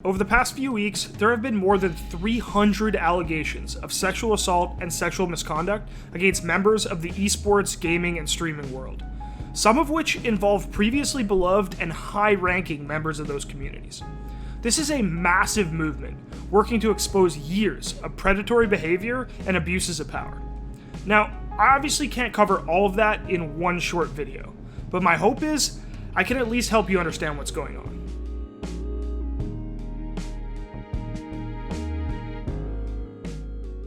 Over the past few weeks, there have been more than 300 allegations of sexual assault and sexual misconduct against members of the esports, gaming, and streaming world, some of which involve previously beloved and high-ranking members of those communities. This is a massive movement, working to expose years of predatory behavior and abuses of power. Now, I obviously can't cover all of that in one short video, but my hope is I can at least help you understand what's going on.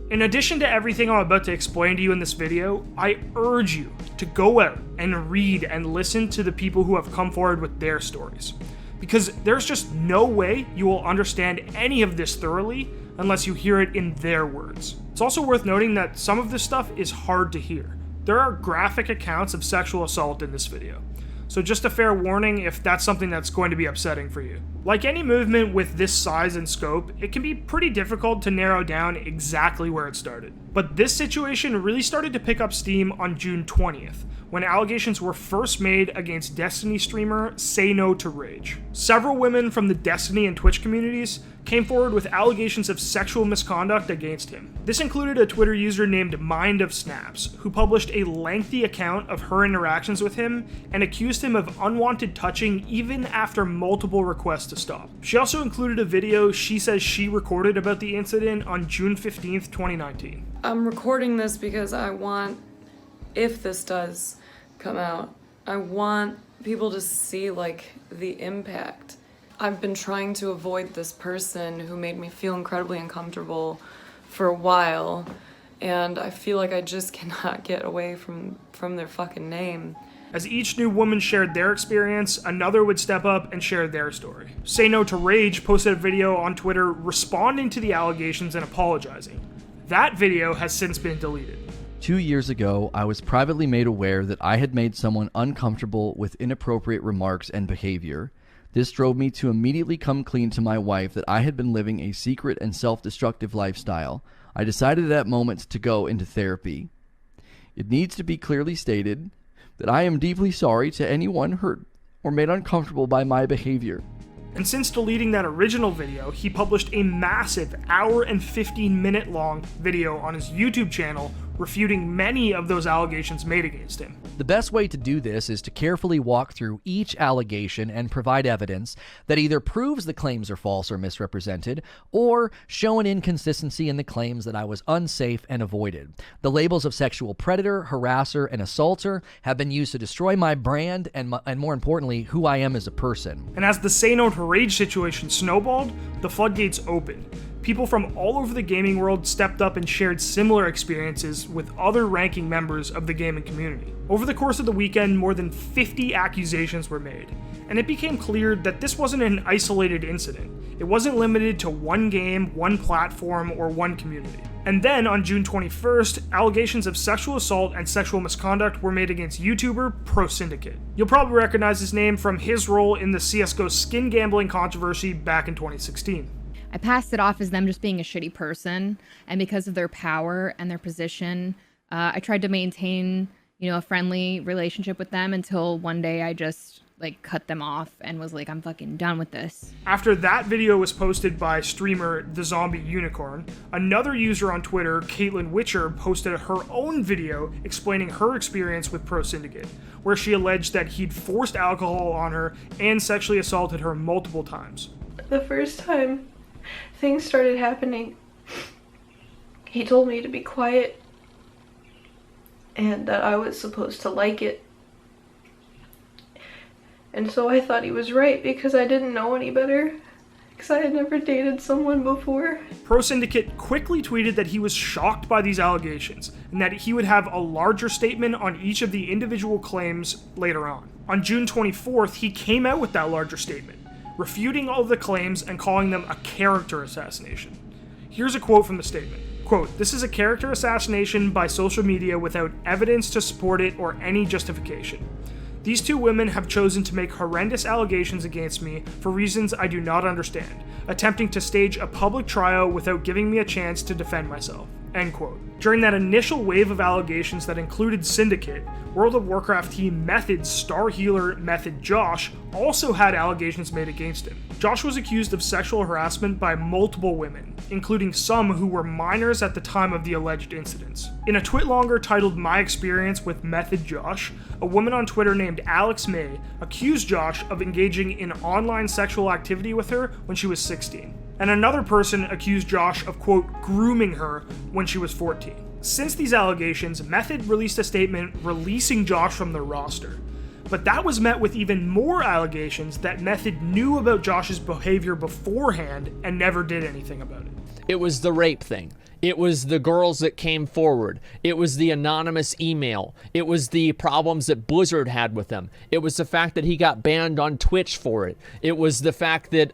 In addition to everything I'm about to explain to you in this video, I urge you to go out and read and listen to the people who have come forward with their stories. Because there's just no way you will understand any of this thoroughly unless you hear it in their words. It's also worth noting that some of this stuff is hard to hear. There are graphic accounts of sexual assault in this video. So just a fair warning if that's something that's going to be upsetting for you. Like any movement with this size and scope, it can be pretty difficult to narrow down exactly where it started. But this situation really started to pick up steam on June 20th, when allegations were first made against Destiny streamer Say No to Rage. Several women from the Destiny and Twitch communities came forward with allegations of sexual misconduct against him. This included a Twitter user named Mind of Snaps, who published a lengthy account of her interactions with him and accused him of unwanted touching even after multiple requests to stop. She also included a video she says she recorded about the incident on June 15th, 2019. I'm recording this because I want, if this does come out, I want people to see the impact. I've been trying to avoid this person who made me feel incredibly uncomfortable for a while, and I feel like I just cannot get away from their fucking name. As each new woman shared their experience, another would step up and share their story. Say No to Rage posted a video on Twitter responding to the allegations and apologizing. That video has since been deleted. 2 years ago, I was privately made aware that I had made someone uncomfortable with inappropriate remarks and behavior. This drove me to immediately come clean to my wife that I had been living a secret and self-destructive lifestyle. I decided at that moment to go into therapy. It needs to be clearly stated that I am deeply sorry to anyone hurt or made uncomfortable by my behavior. And since deleting that original video, he published a massive hour and 15-minute long video on his YouTube channel refuting many of those allegations made against him. The best way to do this is to carefully walk through each allegation and provide evidence that either proves the claims are false or misrepresented, or show an inconsistency in the claims that I was unsafe and avoided. The labels of sexual predator, harasser, and assaulter have been used to destroy my brand and more importantly, who I am as a person. And as the Say No to Rage situation snowballed, the floodgates opened. People from all over the gaming world stepped up and shared similar experiences with other ranking members of the gaming community. Over the course of the weekend, more than 50 accusations were made, and it became clear that this wasn't an isolated incident. It wasn't limited to one game, one platform, or one community. And then, on June 21st, allegations of sexual assault and sexual misconduct were made against YouTuber ProSyndicate. You'll probably recognize his name from his role in the CSGO skin gambling controversy back in 2016. I passed it off as them just being a shitty person, and because of their power and their position, I tried to maintain, a friendly relationship with them until one day I just cut them off and was like, I'm fucking done with this. After that video was posted by streamer The Zombie Unicorn, another user on Twitter, Caitlin Witcher, posted her own video explaining her experience with ProSyndicate, where she alleged that he'd forced alcohol on her and sexually assaulted her multiple times. The first time things started happening, he told me to be quiet and that I was supposed to like it. And so I thought he was right because I didn't know any better, because I had never dated someone before. ProSyndicate quickly tweeted that he was shocked by these allegations and that he would have a larger statement on each of the individual claims later on. On June 24th, he came out with that larger statement, refuting all of the claims and calling them a character assassination. Here's a quote from the statement. Quote, "This is a character assassination by social media without evidence to support it or any justification. These two women have chosen to make horrendous allegations against me for reasons I do not understand, attempting to stage a public trial without giving me a chance to defend myself. end quote. During that initial wave of allegations that included Syndicate, World of Warcraft team Method's star healer Method Josh also had allegations made against him. Josh was accused of sexual harassment by multiple women, including some who were minors at the time of the alleged incidents. In a twitlonger titled My Experience with Method Josh, a woman on Twitter named Alex May accused Josh of engaging in online sexual activity with her when she was 16. And another person accused Josh of, quote, grooming her when she was 14. Since these allegations, Method released a statement releasing Josh from their roster. But that was met with even more allegations that Method knew about Josh's behavior beforehand and never did anything about it. It was the rape thing. It was the girls that came forward. It was the anonymous email. It was the problems that Blizzard had with him. It was the fact that he got banned on Twitch for it. It was the fact that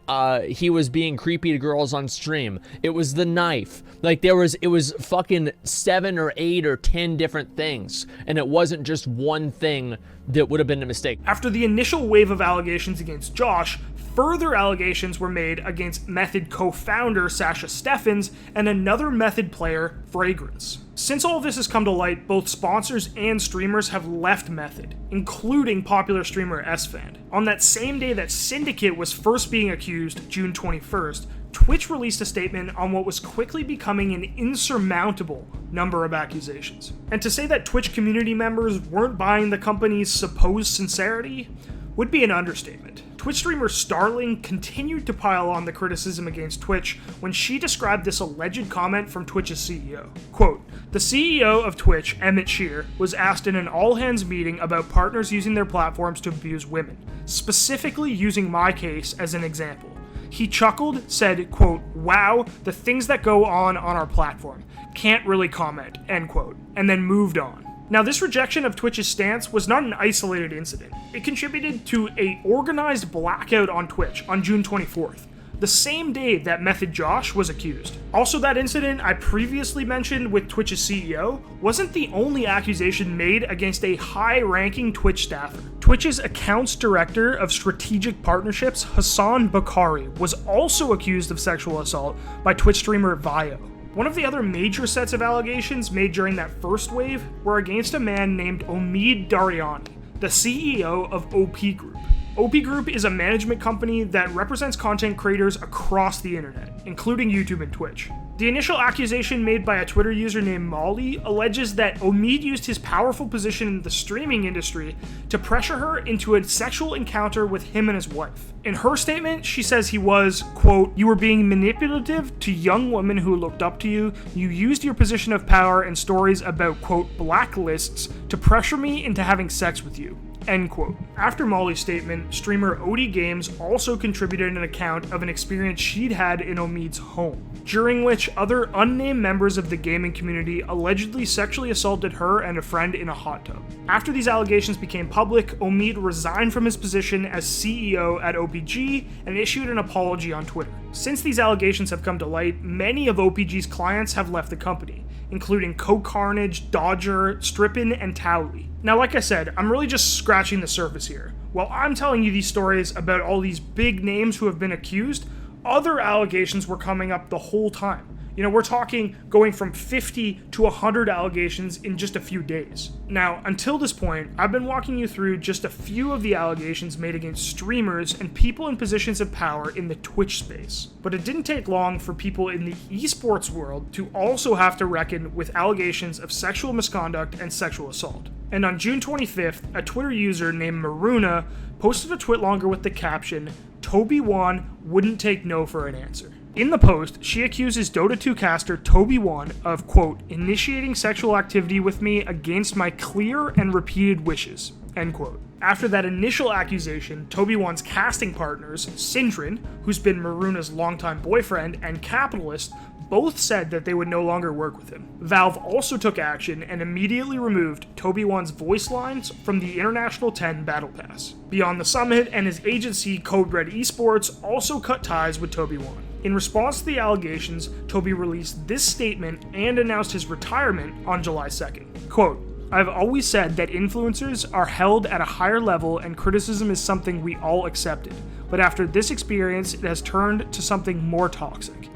he was being creepy to girls on stream. It was the knife. Like it was fucking 7 or 8 or 10 different things. And it wasn't just one thing that would have been a mistake. After the initial wave of allegations against Josh, further allegations were made against Method co-founder Sasha Steffens and another Method player, Fragrance. Since all of this has come to light, both sponsors and streamers have left Method, including popular streamer SFan. On that same day that Syndicate was first being accused, June 21st, Twitch released a statement on what was quickly becoming an insurmountable number of accusations. And to say that Twitch community members weren't buying the company's supposed sincerity would be an understatement. Twitch streamer Starling continued to pile on the criticism against Twitch when she described this alleged comment from Twitch's CEO. Quote, the CEO of Twitch, Emmett Shear, was asked in an all-hands meeting about partners using their platforms to abuse women, specifically using my case as an example. He chuckled, said, quote, wow, the things that go on our platform. Can't really comment, end quote, and then moved on. Now, this rejection of Twitch's stance was not an isolated incident. It contributed to an organized blackout on Twitch on June 24th, the same day that Method Josh was accused. Also, that incident I previously mentioned with Twitch's CEO wasn't the only accusation made against a high-ranking Twitch staffer. Twitch's accounts director of strategic partnerships, Hassan Bakari, was also accused of sexual assault by Twitch streamer Vio. One of the other major sets of allegations made during that first wave were against a man named Omid Dariani, the CEO of OP Group. OP Group is a management company that represents content creators across the internet, including YouTube and Twitch. The initial accusation made by a Twitter user named Molly alleges that Omid used his powerful position in the streaming industry to pressure her into a sexual encounter with him and his wife. In her statement, she says he was, quote, you were being manipulative to young women who looked up to you. You used your position of power and stories about, quote, blacklists to pressure me into having sex with you. End quote. After Molly's statement, streamer Odie Games also contributed an account of an experience she'd had in Omid's home, during which other unnamed members of the gaming community allegedly sexually assaulted her and a friend in a hot tub. After these allegations became public, Omid resigned from his position as CEO at OPG and issued an apology on Twitter. Since these allegations have come to light, many of OPG's clients have left the company, including Carnage, Dodger, Strippin, and Towley. Now, like I said, I'm really just scratching the surface here. While I'm telling you these stories about all these big names who have been accused, other allegations were coming up the whole time. You know, we're talking going from 50 to 100 allegations in just a few days. Now, until this point, I've been walking you through just a few of the allegations made against streamers and people in positions of power in the Twitch space. But it didn't take long for people in the esports world to also have to reckon with allegations of sexual misconduct and sexual assault. And on June 25th, a Twitter user named Maruna posted a twitlonger with the caption, Toby Wan wouldn't take no for an answer. In the post, she accuses Dota 2 caster Toby Wan of, quote, initiating sexual activity with me against my clear and repeated wishes, end quote. After that initial accusation, Toby Wan's casting partners, Syndrin, who's been Maruna's longtime boyfriend, and Capitalist, both said that they would no longer work with him. Valve also took action and immediately removed Toby Wan's voice lines from the International 10 Battle Pass. Beyond the Summit and his agency Code Red Esports also cut ties with Toby Wan. In response to the allegations, Toby released this statement and announced his retirement on July 2nd. Quote, I've always said that influencers are held at a higher level and criticism is something we all accepted. But after this experience, it has turned to something more toxic.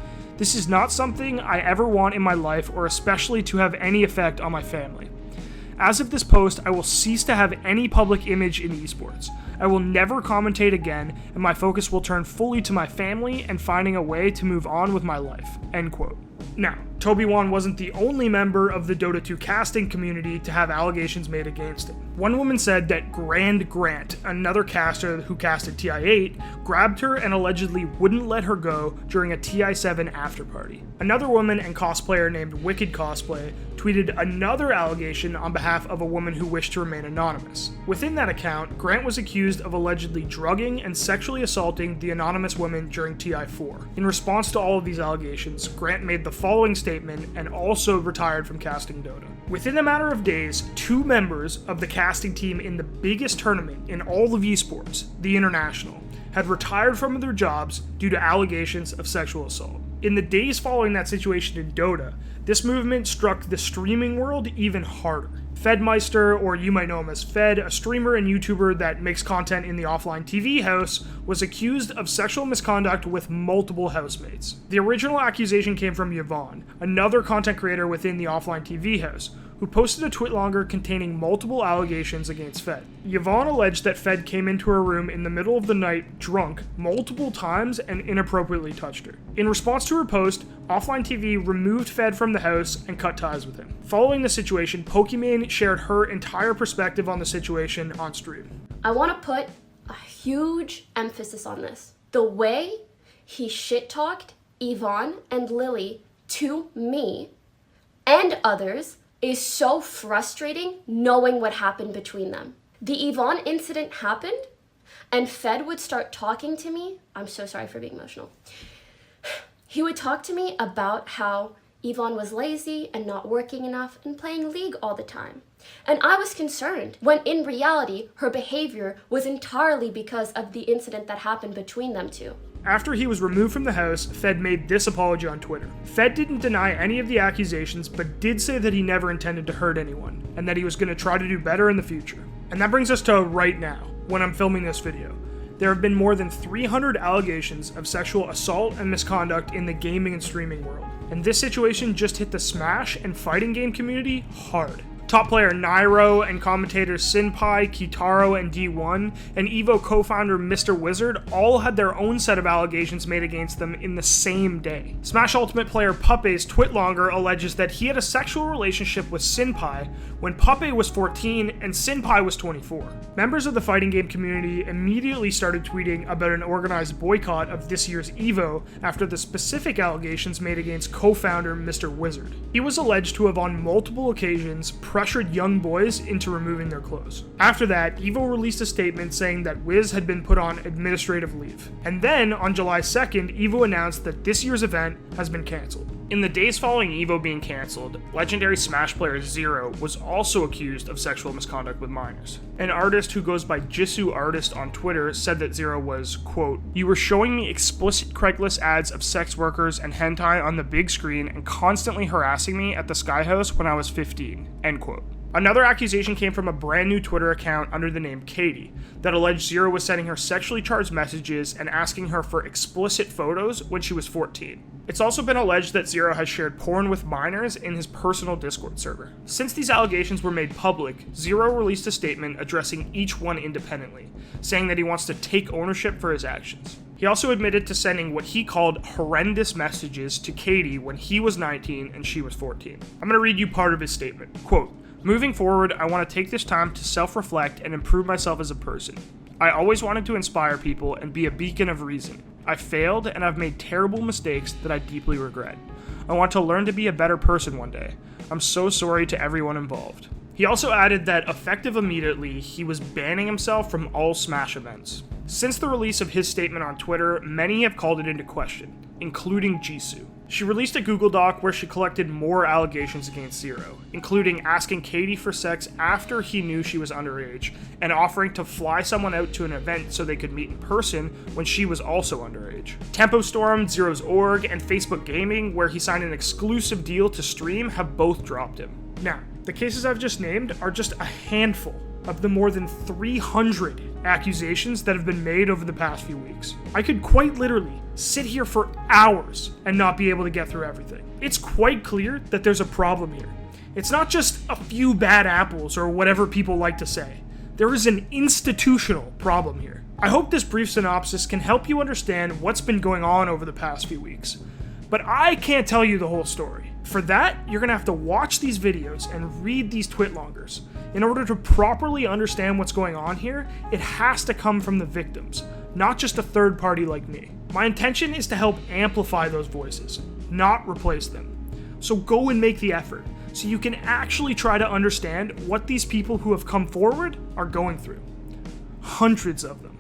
This is not something I ever want in my life, or especially to have any effect on my family. As of this post, I will cease to have any public image in esports. I will never commentate again, and my focus will turn fully to my family and finding a way to move on with my life." End quote. Now, Toby Wan wasn't the only member of the Dota 2 casting community to have allegations made against him. One woman said that Grand Grant, another caster who casted TI8, grabbed her and allegedly wouldn't let her go during a TI7 afterparty. Another woman and cosplayer named Wicked Cosplay tweeted another allegation on behalf of a woman who wished to remain anonymous. Within that account, Grant was accused of allegedly drugging and sexually assaulting the anonymous woman during TI4. In response to all of these allegations, Grant made the following statement and also retired from casting Dota. Within a matter of days, 2 members of the casting team in the biggest tournament in all of esports, the International, had retired from their jobs due to allegations of sexual assault. In the days following that situation in Dota, this movement struck the streaming world even harder. Fedmeister, or you might know him as Fed, a streamer and YouTuber that makes content in the offline TV house, was accused of sexual misconduct with multiple housemates. The original accusation came from Yvonne, another content creator within the offline TV house, who posted a twitlonger containing multiple allegations against Fed. Yvonne alleged that Fed came into her room in the middle of the night drunk multiple times and inappropriately touched her. In response to her post, Offline TV removed Fed from the house and cut ties with him. Following the situation, Pokimane shared her entire perspective on the situation on stream. I want to put a huge emphasis on this. The way he shit-talked Yvonne and Lily to me and others is so frustrating knowing what happened between them. The Yvonne incident happened and Fed would start talking to me. I'm so sorry for being emotional. He would talk to me about how Yvonne was lazy and not working enough and playing League all the time. And I was concerned when in reality her behavior was entirely because of the incident that happened between them two. After he was removed from the house, Fed made this apology on Twitter. Fed didn't deny any of the accusations, but did say that he never intended to hurt anyone, and that he was going to try to do better in the future. And that brings us to right now, when I'm filming this video. There have been more than 300 allegations of sexual assault and misconduct in the gaming and streaming world. And this situation just hit the Smash and fighting game community hard. Top player Nairo and commentators Sinpai, Kitaro, and D1, and EVO co-founder Mr. Wizard all had their own set of allegations made against them in the same day. Smash Ultimate player Puppey's twitlonger alleges that he had a sexual relationship with Sinpai when Puppey was 14 and Sinpai was 24. Members of the fighting game community immediately started tweeting about an organized boycott of this year's EVO after the specific allegations made against co-founder Mr. Wizard. He was alleged to have on multiple occasions pressured young boys into removing their clothes. After that, EVO released a statement saying that Wiz had been put on administrative leave. And then, on July 2nd, EVO announced that this year's event has been cancelled. In the days following EVO being cancelled, legendary Smash player Zero was also accused of sexual misconduct with minors. An artist who goes by Jisoo Artist on Twitter said that Zero was, quote, "You were showing me explicit Craigslist ads of sex workers and hentai on the big screen and constantly harassing me at the Sky House when I was 15, end quote. Another accusation came from a brand new Twitter account under the name Katie that alleged Zero was sending her sexually charged messages and asking her for explicit photos when she was 14. It's also been alleged that Zero has shared porn with minors in his personal Discord server. Since these allegations were made public, Zero released a statement addressing each one independently, saying that he wants to take ownership for his actions. He also admitted to sending what he called horrendous messages to Katie when he was 19 and she was 14. I'm going to read you part of his statement. Quote, "Moving forward, I want to take this time to self-reflect and improve myself as a person. I always wanted to inspire people and be a beacon of reason. I failed and I've made terrible mistakes that I deeply regret. I want to learn to be a better person one day. I'm so sorry to everyone involved." He also added that effective immediately, he was banning himself from all Smash events. Since the release of his statement on Twitter, many have called it into question, including Jisoo. She released a Google Doc where she collected more allegations against Zero, including asking Katie for sex after he knew she was underage, and offering to fly someone out to an event so they could meet in person when she was also underage. Tempo Storm, Zero's org, and Facebook Gaming, where he signed an exclusive deal to stream, have both dropped him. Now, the cases I've just named are just a handful of the more than 300 accusations that have been made over the past few weeks. I could quite literally sit here for hours and not be able to get through everything. It's quite clear that there's a problem here. It's not just a few bad apples or whatever people like to say. There is an institutional problem here. I hope this brief synopsis can help you understand what's been going on over the past few weeks. But I can't tell you the whole story. For that, you're gonna have to watch these videos and read these tweetlongers. In order to properly understand what's going on here, it has to come from the victims, not just a third party like me. My intention is to help amplify those voices, not replace them. So go and make the effort, so you can actually try to understand what these people who have come forward are going through. Hundreds of them.